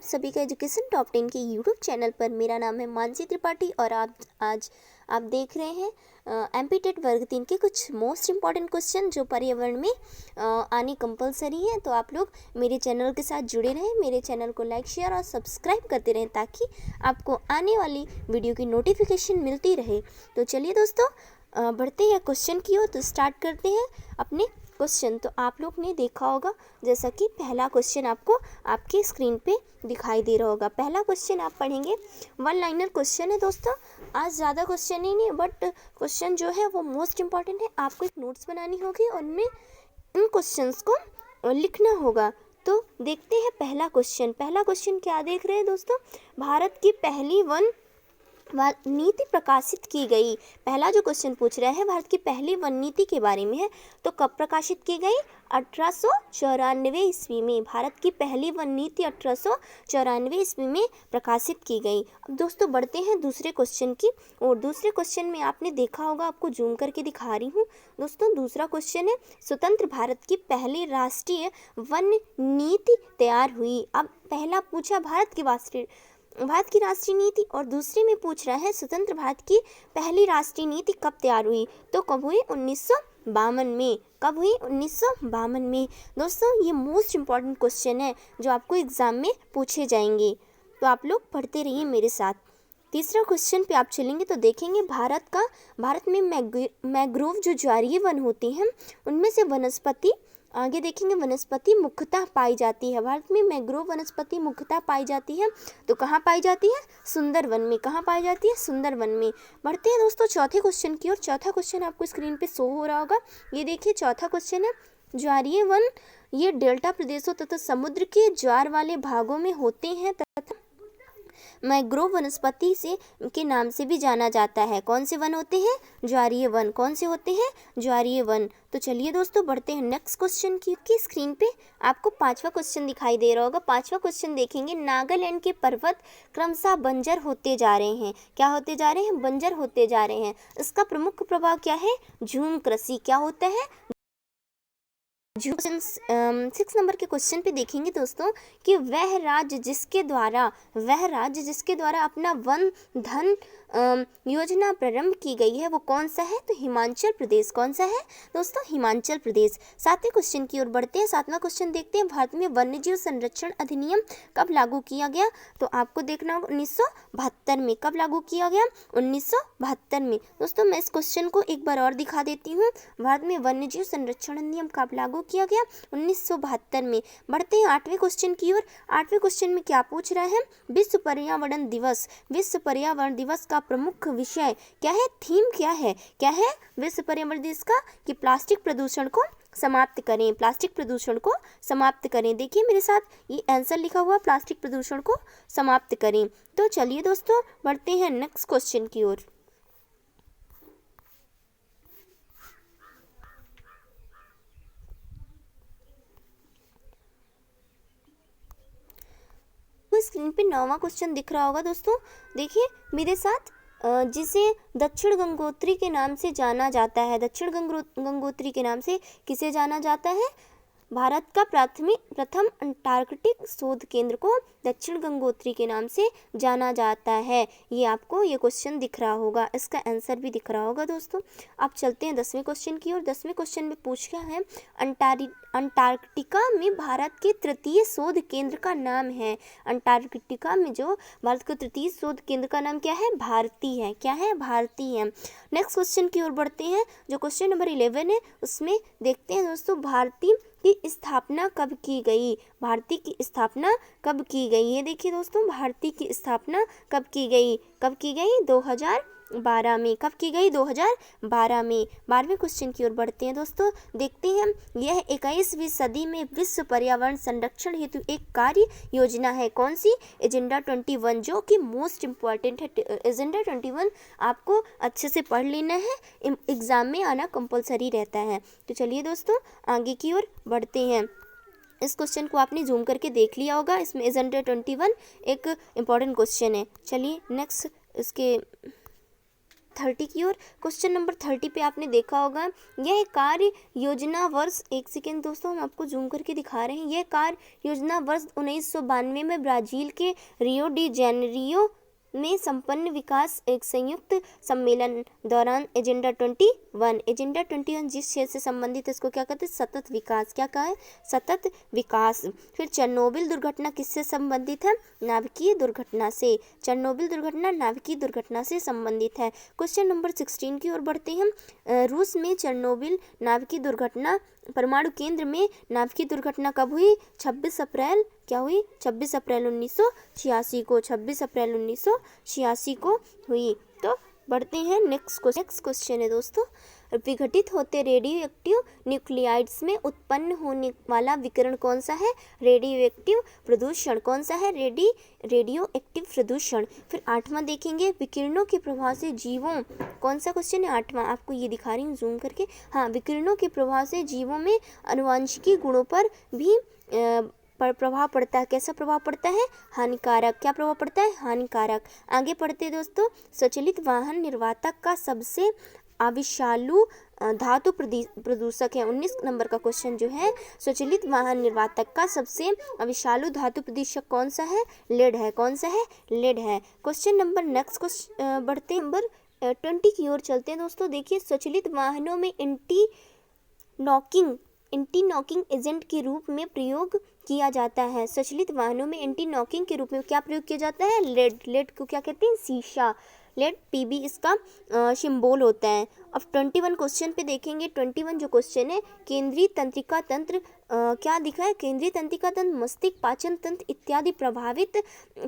सभी का education top 10 के यूट्यूब चैनल पर। मेरा नाम है मानसी त्रिपाठी और आज आप देख रहे हैं एमपी टेट वर्ग 3 के कुछ मोस्ट इम्पॉर्टेंट क्वेश्चन जो पर्यावरण में आने कंपलसरी हैं। तो आप लोग मेरे चैनल के साथ जुड़े रहें, मेरे चैनल को लाइक शेयर और सब्सक्राइब करते रहें ताकि आपको आने वाली वीडियो की नोटिफिकेशन मिलती रहे। तो चलिए दोस्तों बढ़ते हैं क्वेश्चन की ओर। तो स्टार्ट करते हैं अपने क्वेश्चन। तो आप लोग ने देखा होगा जैसा कि पहला क्वेश्चन आपको आपकी स्क्रीन पे दिखाई दे रहा होगा। पहला क्वेश्चन आप पढ़ेंगे, वन लाइनर क्वेश्चन है दोस्तों। आज ज़्यादा क्वेश्चन ही नहीं, बट क्वेश्चन जो है वो मोस्ट इम्पॉर्टेंट है। आपको एक नोट्स बनानी होगी और उनमें इन क्वेश्चंस को लिखना होगा। तो देखते हैं पहला क्वेश्चन। पहला क्वेश्चन क्या देख रहे हैं दोस्तों, भारत की पहली वन नीति प्रकाशित की गई। पहला जो क्वेश्चन पूछ रहा है भारत की पहली वन नीति के बारे में है। तो कब प्रकाशित की गई? 1894 ईस्वी में। भारत की पहली वन नीति 1894 ईस्वी में प्रकाशित की गई। अब दोस्तों बढ़ते हैं दूसरे क्वेश्चन की और दूसरे क्वेश्चन में आपने देखा होगा, आपको जूम करके दिखा रही हूँ दोस्तों। दूसरा क्वेश्चन है, स्वतंत्र भारत की पहली राष्ट्रीय वन नीति तैयार हुई। अब पहला पूछा भारत की राष्ट्रीय नीति और दूसरे में पूछ रहा है स्वतंत्र भारत की पहली राष्ट्रीय नीति कब तैयार हुई। तो कब हुई? 1952 में। कब हुई? 1952 में। दोस्तों ये मोस्ट इम्पॉर्टेंट क्वेश्चन है जो आपको एग्जाम में पूछे जाएंगे, तो आप लोग पढ़ते रहिए मेरे साथ। तीसरा क्वेश्चन पे आप चलेंगे तो देखेंगे भारत में मैंग्रोव जो ज्वारीय वन होती हैं उनमें से वनस्पति, आगे देखेंगे वनस्पति मुख्यतः पाई जाती है। भारत में मैंग्रोव वनस्पति मुख्यतः पाई जाती है। तो कहाँ पाई जाती है? सुंदरवन में। कहाँ पाई जाती है? सुंदरवन में। बढ़ते हैं दोस्तों चौथे क्वेश्चन की ओर। चौथा क्वेश्चन आपको स्क्रीन पे शो हो रहा होगा। ये देखिए चौथा क्वेश्चन है, ज्वारीय वन ये डेल्टा प्रदेशों तथा समुद्र के ज्वार वाले भागों में होते हैं तथा मैंग्रोव वनस्पति से के नाम से भी जाना जाता है। कौन से वन होते हैं? ज्वारीय वन। कौन से होते हैं? ज्वारीय वन। तो चलिए दोस्तों बढ़ते हैं नेक्स्ट क्वेश्चन की स्क्रीन पे आपको पांचवा क्वेश्चन दिखाई दे रहा होगा। पांचवा क्वेश्चन देखेंगे, नागालैंड के पर्वत क्रमशः बंजर होते जा रहे हैं। क्या होते जा रहे हैं? बंजर होते जा रहे हैं। इसका प्रमुख प्रभाव क्या है? झूम कृषि। क्या होता है? 6 नंबर के क्वेश्चन पे देखेंगे दोस्तों कि वह राज्य जिसके द्वारा अपना वन धन योजना प्रारंभ की गई है वो कौन सा है? तो हिमाचल प्रदेश। कौन सा है दोस्तों? हिमाचल प्रदेश। सातवें क्वेश्चन की ओर बढ़ते हैं। सातवां क्वेश्चन देखते हैं, भारत में वन्यजीव संरक्षण अधिनियम कब लागू किया गया? तो आपको देखना होगा 1972 में। कब लागू किया गया? 1972 में। दोस्तों मैं इस क्वेश्चन को एक बार और दिखा देती हूँ। भारत में वन्यजीव संरक्षण अधिनियम कब लागू किया गया? 1972 में। बढ़ते हैं आठवें क्वेश्चन की ओर। आठवें क्वेश्चन में क्या पूछ रहा है? विश्व पर्यावरण दिवस। विश्व पर्यावरण दिवस का प्रमुख विषय क्या है? थीम क्या है? क्या है विश्व पर्यावरण दिवस का? कि प्लास्टिक प्रदूषण को समाप्त करें। प्लास्टिक प्रदूषण को समाप्त करें। देखिए मेरे साथ ये आंसर लिखा हुआ, प्लास्टिक प्रदूषण को समाप्त करें। तो चलिए दोस्तों बढ़ते हैं नेक्स्ट क्वेश्चन की ओर। स्क्रीन पे 9वां क्वेश्चन दिख रहा होगा दोस्तों, देखिए मेरे साथ। जिसे दक्षिण गंगोत्री के नाम से जाना जाता है। दक्षिण गंगोत्री के नाम से किसे जाना जाता है? भारत का प्रथम अंटार्कटिक शोध केंद्र को दक्षिण गंगोत्री के नाम से जाना जाता है। ये आपको ये क्वेश्चन दिख रहा होगा, इसका आंसर भी दिख रहा होगा दोस्तों। अब चलते हैं 10वें क्वेश्चन की ओर। 10वें क्वेश्चन में पूछा है, अंटार्कटिका में भारत के तृतीय शोध केंद्र का नाम है। अंटार्कटिका में जो भारत का तृतीय शोध केंद्र का नाम क्या है? भारती है। क्या है? भारती है। नेक्स्ट क्वेश्चन की ओर बढ़ते हैं। जो क्वेश्चन नंबर 11 है उसमें देखते हैं दोस्तों, भारती की स्थापना कब की गई? भारती की स्थापना कब की गई? ये देखिए दोस्तों, भारती की स्थापना कब की गई? कब की गई? 2012 में। कब की गई? 2012 में। 12वें क्वेश्चन की ओर बढ़ते हैं दोस्तों, देखते हैं यह 21वीं सदी में विश्व पर्यावरण संरक्षण हेतु एक कार्य योजना है। कौन सी? एजेंडा 21, जो कि मोस्ट इम्पॉर्टेंट है। एजेंडा 21 आपको अच्छे से पढ़ लेना है, एग्जाम में आना कंपलसरी रहता है। तो चलिए दोस्तों आगे की ओर बढ़ते हैं। इस क्वेश्चन को आपने जूम करके देख लिया होगा, इसमें एजेंडा 21 एक इम्पॉर्टेंट क्वेश्चन है। चलिए नेक्स्ट इसके 30 की ओर। क्वेश्चन नंबर 30 पे आपने देखा होगा, यह कार्य योजना वर्ष, एक सेकेंड दोस्तों हम आपको जूम करके दिखा रहे हैं, यह कार्य योजना वर्ष 1992 में ब्राजील के रियो डी जेनेरियो में संपन्न विकास एक संयुक्त सम्मेलन दौरान एजेंडा 21 जिस क्षेत्र से संबंधित है इसको क्या कहते हैं, सतत विकास। क्या कहा है, सतत विकास। फिर चेरनोबिल दुर्घटना किससे संबंधित है, नाभिकीय दुर्घटना से। चेरनोबिल दुर्घटना नाभिकीय दुर्घटना से संबंधित है। क्वेश्चन नंबर 16 की ओर बढ़ते हैं। रूस में चेरनोबिल नाभिकीय दुर्घटना, परमाणु केंद्र में नाभिकीय दुर्घटना कब हुई, 26 अप्रैल क्या हुई, 26 अप्रैल 1986 को, 26 अप्रैल 1986 को हुई। तो बढ़ते हैं नेक्स्ट क्वेश्चन है दोस्तों, विघटित होते रेडियो एक्टिव न्यूक्लियाइड्स में उत्पन्न होने वाला विकिरण कौन सा है, रेडियो एक्टिव प्रदूषण। कौन सा है, रेडियो एक्टिव प्रदूषण। फिर 8वां देखेंगे, विकिरणों के प्रभाव से जीवों, कौन सा क्वेश्चन है 8वां, आपको ये दिखा रही हूँ जूम करके। हाँ, विकिरणों के प्रभाव से जीवों में आनुवांशिकी गुणों पर भी प्रभाव पड़ता है। कैसा प्रभाव पड़ता है, हानिकारक। क्या प्रभाव पड़ता है, हानिकारक। आगे पढ़ते हैं दोस्तों, स्वचालित वाहन निर्वातक का सबसे अविषालु धातु प्रदूषक है। 19 नंबर का क्वेश्चन जो है, स्वचालित वाहन निर्वातक का सबसे अविषालु धातु प्रदूषक कौन सा है, लेड है। कौन सा है, लेड है। क्वेश्चन नंबर नेक्स्ट क्वेश्चन बढ़ते हैं, नंबर 20 की ओर चलते हैं दोस्तों। देखिए, स्वचालित वाहनों में एंटी नॉकिंग एजेंट के रूप में प्रयोग किया जाता है। स्वचालित वाहनों में एंटी नॉकिंग के रूप में क्या प्रयोग किया जाता है, लेड को क्या कहते हैं, शीशा। लेड पीबी इसका सिंबल होता है। अब 21 क्वेश्चन पे देखेंगे। 21 जो क्वेश्चन है, केंद्रीय तंत्रिका तंत्र क्या दिखा है, केंद्रीय तंत्रिका तंत्र, मस्तिष्क, पाचन तंत्र इत्यादि प्रभावित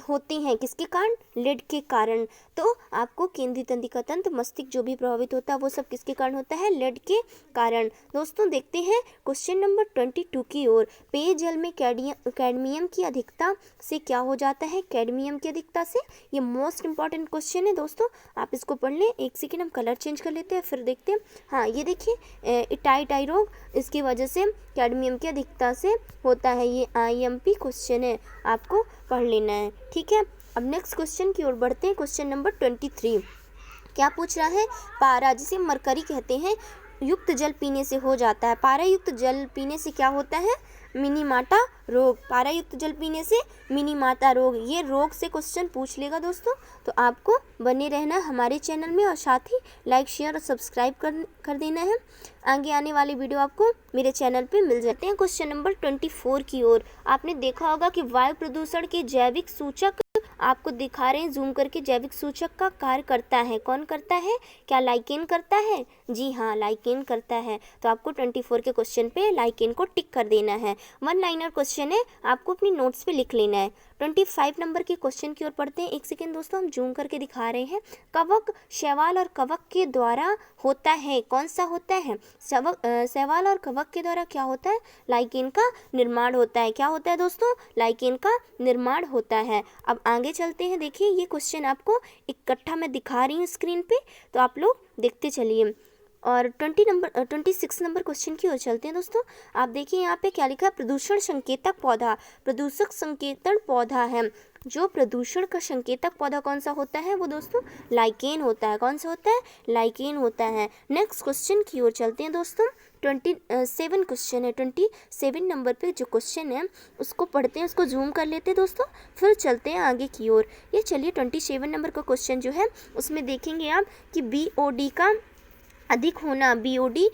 होते हैं किसके कारण, लेड के कारण। तो आपको केंद्रीय तंत्रिका तंत्र, मस्तिष्क जो भी प्रभावित होता है वो सब किसके कारण होता है, लेड के कारण। दोस्तों देखते हैं क्वेश्चन नंबर 22 की ओर। पेयजल में कैडमियम की अधिकता से क्या हो जाता है, कैडमियम की अधिकता से। ये मोस्ट इंपॉर्टेंट क्वेश्चन है दोस्तों, आप इसको पढ़ लें। एक सेकेंड हम कलर चेंज कर लेते हैं फिर देखते हैं। हाँ, ये देखिए इटाई रोग, इसकी वजह से कैडमियम की अधिकता से होता है। ये IMP क्वेश्चन है, आपको पढ़ लेना है, ठीक है। अब नेक्स्ट क्वेश्चन की ओर बढ़ते हैं। क्वेश्चन नंबर 23 क्या पूछ रहा है, पारा जिसे मरकरी कहते हैं युक्त जल पीने से हो जाता है। पारा युक्त जल पीने से क्या होता है, मिनीमाटा रोग। पारा युक्त जल पीने से मिनीमाटा रोग, ये रोग से क्वेश्चन पूछ लेगा दोस्तों। तो आपको बने रहना हमारे चैनल में और साथ ही लाइक, शेयर और सब्सक्राइब कर देना है। आगे आने वाली वीडियो आपको मेरे चैनल पे मिल जाते हैं। क्वेश्चन नंबर 24 की ओर। आपने देखा होगा कि वायु प्रदूषण के जैविक सूचक आपको दिखा रहे हैं जूम करके, जैविक सूचक का कार्य करता है। कौन करता है, क्या लाइकेन करता है, जी हाँ लाइकेन करता है। तो आपको 24 के क्वेश्चन पे लाइकेन को टिक कर देना है। 1 लाइनर क्वेश्चन है, आपको अपनी नोट्स पे लिख लेना है। 25 नंबर के क्वेश्चन की ओर पढ़ते हैं। एक सेकेंड दोस्तों हम जूम करके दिखा रहे हैं। कवक शैवाल और कवक के द्वारा होता है। कौन सा होता है, शैवाल और कवक के द्वारा क्या होता है, लाइकेन का निर्माण होता है। क्या होता है दोस्तों, लाइकेन का निर्माण होता है। अब आगे चलते हैं। देखिए ये क्वेश्चन आपको इकट्ठा मैं दिखा रही हूँ स्क्रीन पे, तो आप लोग देखते चलिए। और 26 नंबर क्वेश्चन की ओर चलते हैं दोस्तों। आप देखिए यहाँ पे क्या लिखा है, प्रदूषण संकेतक पौधा। प्रदूषक संकेतन पौधा है, जो प्रदूषण का संकेतक पौधा कौन सा होता है, वो दोस्तों लाइकेन होता है। कौन सा होता है, लाइकेन होता है। नेक्स्ट क्वेश्चन की ओर चलते हैं दोस्तों। 27 क्वेश्चन है। 27 नंबर पे जो क्वेश्चन है उसको पढ़ते हैं, उसको जूम कर लेते हैं दोस्तों, फिर चलते हैं आगे की ओर। ये चलिए 27 नंबर का क्वेश्चन जो है उसमें देखेंगे आप कि BOD का अधिक होना। BOD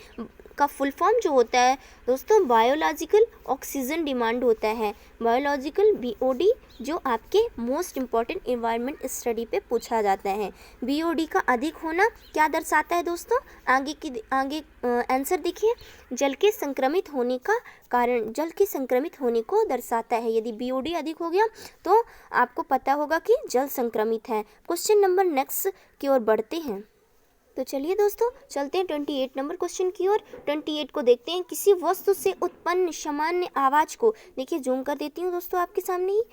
का फुल फॉर्म जो होता है दोस्तों, बायोलॉजिकल ऑक्सीजन डिमांड होता है। बायोलॉजिकल BOD जो आपके मोस्ट इम्पॉर्टेंट एनवायरनमेंट स्टडी पे पूछा जाता है। BOD का अधिक होना क्या दर्शाता है दोस्तों, आगे आंसर देखिए, जल के संक्रमित होने का कारण, जल के संक्रमित होने को दर्शाता है। यदि BOD अधिक हो गया तो आपको पता होगा कि जल संक्रमित है। क्वेश्चन नंबर नेक्स्ट की ओर बढ़ते हैं। तो चलिए दोस्तों चलते हैं 28 नंबर क्वेश्चन की ओर। 28 को देखते हैं। किसी वस्तु से उत्पन्न सामान्य आवाज को, देखिए जूम कर देती हूँ दोस्तों आपके सामने ही।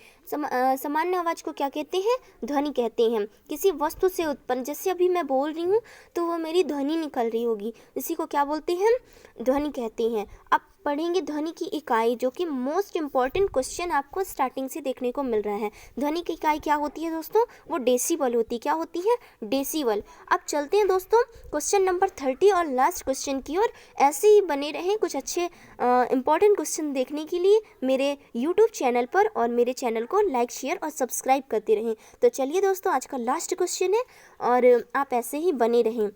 सामान्य आवाज को क्या कहते हैं, ध्वनि कहते हैं। किसी वस्तु से उत्पन्न, जैसे अभी मैं बोल रही हूँ तो वो मेरी ध्वनि निकल रही होगी, इसी को क्या बोलते हैं, ध्वनि कहते हैं। अब पढ़ेंगे ध्वनि की इकाई, जो कि मोस्ट इम्पॉर्टेंट क्वेश्चन आपको स्टार्टिंग से देखने को मिल रहा है। ध्वनि की इकाई क्या होती है दोस्तों? वो डेसिबल होती है। क्या होती है? डेसिबल। अब चलते हैं दोस्तों क्वेश्चन नंबर 30 और लास्ट क्वेश्चन की ओर। ऐसे ही बने रहें कुछ अच्छे इंपॉर्टेंट क्वेश्चन देखने के लिए मेरे यूट्यूब चैनल पर, और मेरे चैनल को लाइक, शेयर और सब्सक्राइब करते रहें। तो चलिए दोस्तों, आज का लास्ट क्वेश्चन है और आप ऐसे ही बने रहें।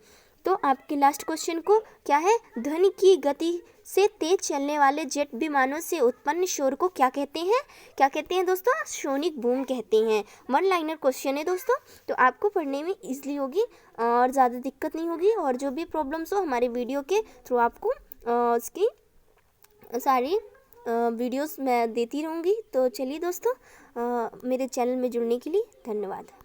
तो आपके लास्ट क्वेश्चन को क्या है? ध्वनि की गति से तेज चलने वाले जेट विमानों से उत्पन्न शोर को क्या कहते हैं? क्या कहते हैं दोस्तों? सोनिक बूम कहते हैं। वन लाइनर क्वेश्चन है दोस्तों, तो आपको पढ़ने में इजली होगी और ज़्यादा दिक्कत नहीं होगी। और जो भी प्रॉब्लम्स हो हमारे वीडियो के थ्रू आपको उसकी सारी वीडियोस मैं देती रहूँगी। तो चलिए दोस्तों, मेरे चैनल में जुड़ने के लिए धन्यवाद।